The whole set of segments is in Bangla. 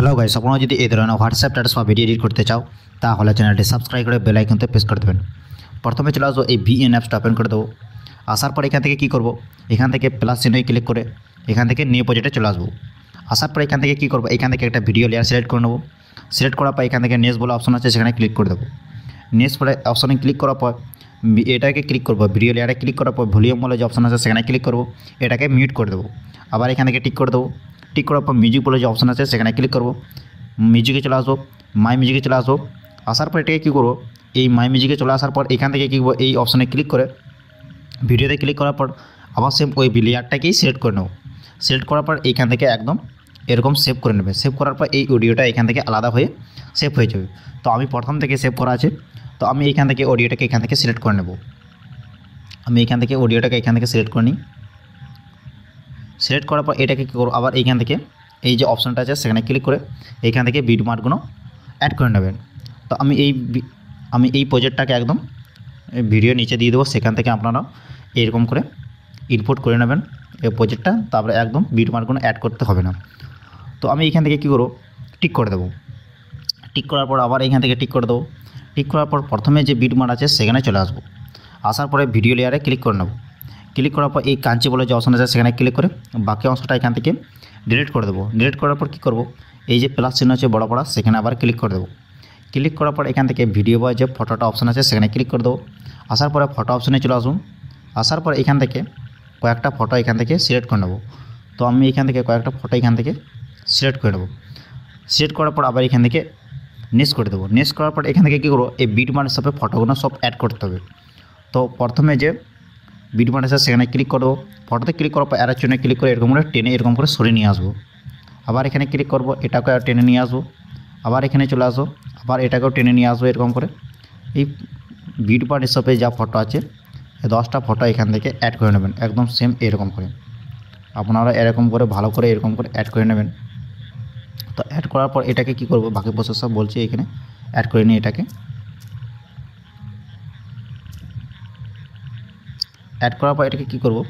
হ্যালো গাইস, আপনারা যদি এই ধরনের হোয়াটসঅ্যাপ স্ট্যাটাস বা ভিডিও এডিট করতে চাও তাহলে চ্যানেলটি সাবস্ক্রাইব করে বেল আইকনতে প্রেস করে দেবেন। প্রথমে চলে আসবো এই ভিএন অ্যাপসটা ওপেন করে দেবো। আসার পর এখান থেকে কী করব, এখান থেকে প্লাস চিহ্নে ক্লিক করে এখান থেকে নিউ প্রজেক্টে চলে আসবো। আসার পর এখান থেকে কী করবো, এখান থেকে একটা ভিডিও লেয়ার সিলেক্ট করে নেবো। সিলেক্ট করার পর এখান থেকে নেক্সট বলে অপশন আছে, সেখানে ক্লিক করে দেবো। নেক্সট পরে অপশনে ক্লিক করার পর এটাকে ক্লিক করবো, ভিডিও লেয়ারে ক্লিক করার পর ভলিউম বলে যে অপশন আছে সেখানে ক্লিক করবো, এটাকে মিউট করে দেবো। আবার এখান থেকে টিক করে দেবো। টিক করার পর মিউজিক বলে যে অপশন আছে সেখানে ক্লিক করবো। মিউজিকে চলে আসবো, মাই মিউজিকে চলে আসবো। আসার পর এটাকে কী করবো, এই মাই মিউজিকে চলে আসার পর এখান থেকে কী করবো, এই অপশনে ক্লিক করে ভিডিওতে ক্লিক করার পর আবার সেম ওই লেয়ারটাকেই সিলেক্ট করে নেবো। সিলেক্ট করার পর এইখান থেকে একদম এরকম সেভ করে নেবে। সেভ করার পর এই অডিওটা এখান থেকে আলাদা হয়ে সেভ হয়ে যাবে। তো আমি প্রথম থেকে সেভ করা আছে, তো আমি এইখান থেকে অডিওটাকে এখান থেকে সিলেক্ট করে নেব। আমি এখান থেকে অডিওটাকে এখান থেকে সিলেক্ট করে নিই। সিলেক্ট করার পর এটাকে কী করবো, আবার এইখান থেকে এই যে অপশানটা আছে সেখানে ক্লিক করে এইখান থেকে বিট মার্কগুলো অ্যাড করে নেবেন। তো আমি এই প্রজেক্টটাকে একদম ভিডিও নিচে দিয়ে দেবো, সেখান থেকে আপনারা এরকম করে ইনপুট করে নেবেন এই প্রজেক্টটা। তারপরে একদম বিট মার্কগুলো অ্যাড করতে হবে না। তো আমি এইখান থেকে কী করবো, টিক করে দেবো। টিক করার পর আবার এইখান থেকে টিক করে দেবো। টিক করার পর প্রথমে যে বিট মার্ক আছে সেখানে চলে আসবো। আসার পরে ভিডিও লেয়ারে ক্লিক করে নেব। ক্লিক করার পর এই কাঞ্চি বলে যে অপশন আছে সেখানে ক্লিক করে বাকি অংশটা এখান থেকে ডিলিট করে দেবো। ডিলিট করার পর কী করবো, এই যে প্লাস চিহ্ন আছে বড় পড়া সেখানে আবার ক্লিক করে দেবো। ক্লিক করার পর এখান থেকে ভিডিও বা যে ফটোটা অপশন আছে সেখানে ক্লিক করে দেবো। আসার পরে ফটো অপশনে চলে আসুন। আসার পর এখান থেকে কয়েকটা ফটো এখান থেকে সিলেক্ট করে নেব। তো আমি এখান থেকে কয়েকটা ফটো এখান থেকে সিলেক্ট করে নেব। সিলেক্ট করার পর আবার এখান থেকে নেক্সট করে দেবো। নেক্সট করার পর এখান থেকে কী করবো, এই বিট মার্ক হিসাবে ফটোগুলো সব অ্যাড করতে হবে। তো প্রথমে যে বিট মার্ক আছে সেখানে ক্লিক করবো। ফটোতে ক্লিক করার পর অ্যারোর চিহ্নে ক্লিক করে এরকম করে টেনে এরকম করে সরিয়ে নিয়ে আসবো। আবার এখানে ক্লিক করবো, এটাকে টেনে নিয়ে আসবো। আবার এখানে চলে আসবো, আবার এটাকেও টেনে নিয়ে আসবো। এরকম করে এই বিট মার্ক হিসাবে যা ফটো আছে এই 10টা ফটো এখান থেকে অ্যাড করে নেবেন, একদম সেম এরকম করে। আপনারা এরকম করে ভালো করে এরকম করে অ্যাড করে নেবেন। তো অ্যাড করার পর এটাকে কী করবো, বাকি প্রসেস সব বলছি, এখানে অ্যাড করে নিই। এটাকে অ্যাড করার পর এটাকে কী করবো,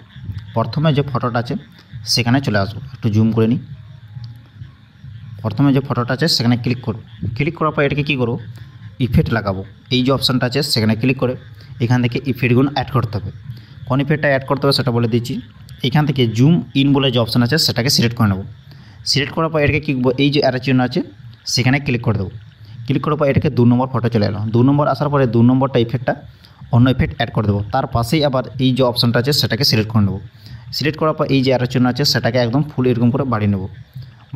প্রথমে যে ফটোটা আছে সেখানে চলে আসবো। একটু জুম করে নিই। প্রথমে যে ফটোটা আছে সেখানে ক্লিক করব। ক্লিক করার পর এটাকে কী করবো, ইফেক্ট লাগাবো। এই যে অপশানটা আছে সেখানে ক্লিক করে এখান থেকে ইফেক্টগুলো অ্যাড করতে হবে। কোন ইফেক্টটা অ্যাড করতে হবে সেটা বলে দিচ্ছি। এখান থেকে জুম ইন বলে যে অপশান আছে সেটাকে সিলেক্ট করে নেব। সিলেক্ট করার পর এটাকে কী করবো, এই যে অ্যারো চিহ্ন আছে সেখানে ক্লিক করে দেবো। ক্লিক করার পর এটাকে 2 নম্বর ফটো চলে এলো। 2 নম্বর আসার পরে 2 নম্বরটা ইফেক্টটা অন্য ইফেক্ট অ্যাড করে দেবো। তার পাশেই আবার এই যে অপশানটা আছে সেটাকে সিলেক্ট করে নেব। সিলেক্ট করার পর এই যে অ্যারো চিহ্ন আছে সেটাকে একদম ফুল এরকম করে বাড়িয়ে নেব।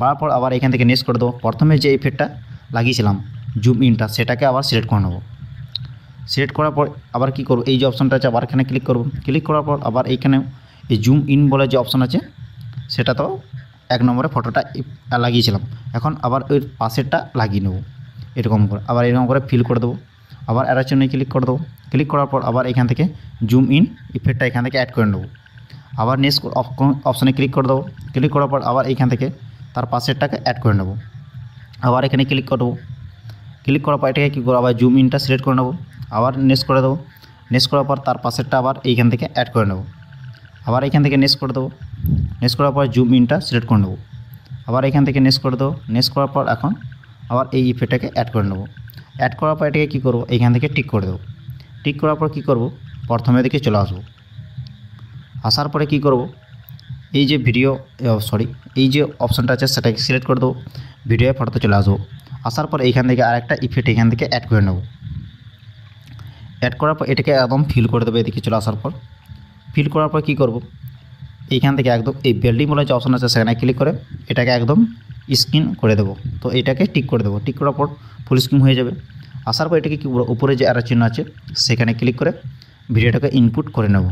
বাড়ার পর আবার এখান থেকে নেক্সট করে দেবো। প্রথমে যে ইফেক্টটা লাগিয়েছিলাম জুম ইনটা সেটাকে আবার সিলেক্ট করে নেব। সিলেক্ট করার পর আবার কী করবো, এই যে অপশানটা আছে আবার এখানে ক্লিক করব। ক্লিক করার পর আবার এইখানে এই জুম ইন বলে যে অপশান আছে সেটা তো 1 নম্বরে ফটোটা লাগিয়েছিলাম, এখন আবার ওই পাশেরটা লাগিয়ে নেব এরকম করে। আবার এরকম করে ফিল করে দেবো। আবার এর জন্য ক্লিক করে দেবো। ক্লিক করার পর আবার এখান থেকে জুম ইন ইফেক্টটা এখান থেকে অ্যাড করে নেব। আবার নেক্সট অপশানে ক্লিক করে দেবো। ক্লিক করার পর আবার এইখান থেকে তার পাশেরটাকে অ্যাড করে নেব। আবার এখানে ক্লিক করবো। ক্লিক করার পর এটাকে কী করবো, আবার জুম ইনটা সিলেক্ট করে নেব। আবার নেক্সট করে দেবো। নেক্সট করার পর তার পাশেরটা আবার এইখান থেকে অ্যাড করে নেব। আবার এখান থেকে নেক্সট করে দেবো। নেক্সট করার পর জুম ইনটা সিলেক্ট করে নেব। আবার এখান থেকে নেক্সট করে দেবো। নেক্সট করার পর এখন আবার এই ইফেক্টটাকে অ্যাড করে নেব। অ্যাড করার পর এটাকে কী করবো, এইখান থেকে টিক করে দেবো। টিক করার পর কী করবো, প্রথমে দিকে চলে আসবো। আসার পরে কী করবো, এই যে এই যে অপশানটা আছে সেটাকে সিলেক্ট করে দেবো। ভিডিও ফটোতে চলে আসবো। আসার পর এইখান থেকে আরেকটা ইফেক্ট এখান থেকে অ্যাড করে নেব। অ্যাড করার পর এটাকে একদম ফিল করে দেবো। এদিকে চলে আসার পর ফিল করার পর কী করবো, এইখান থেকে একদম এই বিল্ডিং বলে যে অপশান আছে সেখানে ক্লিক করে এটাকে একদম স্ক্রিন করে দেবো। তো এটাকে টিক করে দেবো। টিক করার পর ফুল স্ক্রিন হয়ে যাবে। আসার পর এটাকে কী করবো, উপরে যে অ্যারো চিহ্ন আছে সেখানে ক্লিক করে ভিডিওটাকে ইনপুট করে নেব।